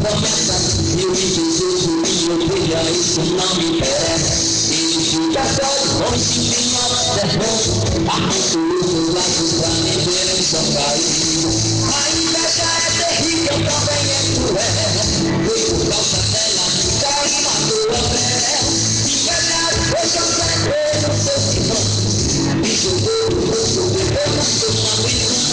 promessa, eu me desejo e eu brilha, isso não me interessa. E fica só com esse pinhão servão, arranco os meus laços pra me verem só cair. A inveja é terrível, também é cruel. Foi por causa dela que cai na tua pele. Enganado, pois eu sei no seu silão. Me jogou no rosto, bebeu na sua prisão.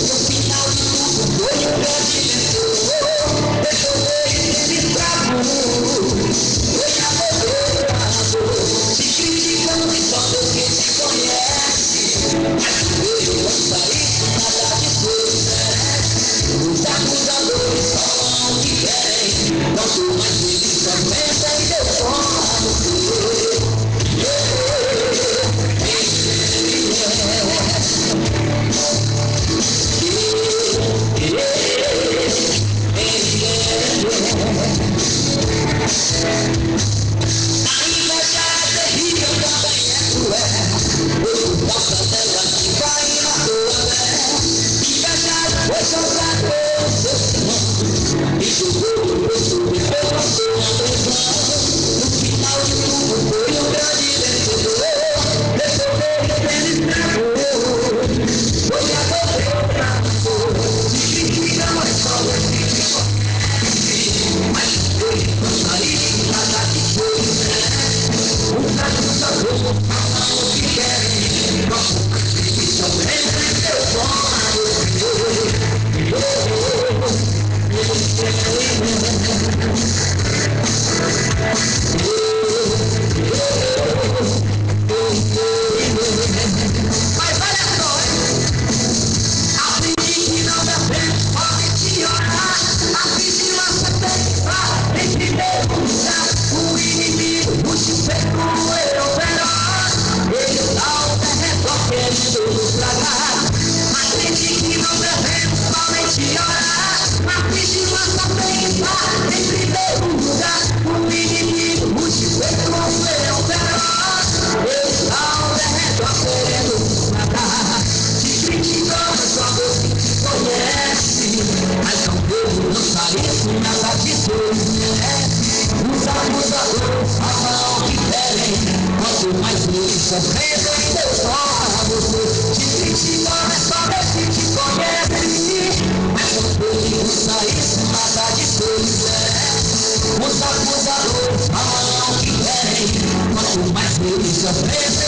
No final de tudo foi um grande vencedor. Deixou ele escravo. Foi amor. Se criticam e só Deus que te conhece. Mas veio lança isso, nada de Deus merece. Os acusadores falam o que querem. Quanto mais feliz aumenta e Deus toma no teu. A inveja é terrível, também é cruel. Foi por causa dela que cai na tua terra. Inveja foi jogado pelo seu sermão. E jogou no rosto, bebeu na sua prisão. No final de tudo foi um grande vencedor. Deixou ele escravo. Foi a derrota. Se critica, mas só Deus que te conhece. Mas ele não saiu, nada de Deus merece. Os acusadores falam o que querem. Quanto mais feliz aumenta e Deus toma no teu. Mas olha só, aprendi que não dá tempo, pode te orar. A vigilância tem que estar em primeiro lugar. O inimigo, o despeito, ele é o feroz. Ele dá o derredor querendo nos tragar. Aprendi que não devemos somente orar. A vigilância tem que estar em primeiro lugar. O inimigo, o despeito, ele é o feroz. Ele dá o derredor querendo nos tragar. Se criticam, é só Deus que te conhece. Mas não devo lançar isso, nada de Deus merece. Os acusadores falam o que querem. Quanto mais feliz aprendem, Deus toma você. Se criticam, é só Deus que te conhece. Mas não devo lançar isso, nada de Deus merece. Os acusadores falam o que querem. Quanto mais feliz aprendem,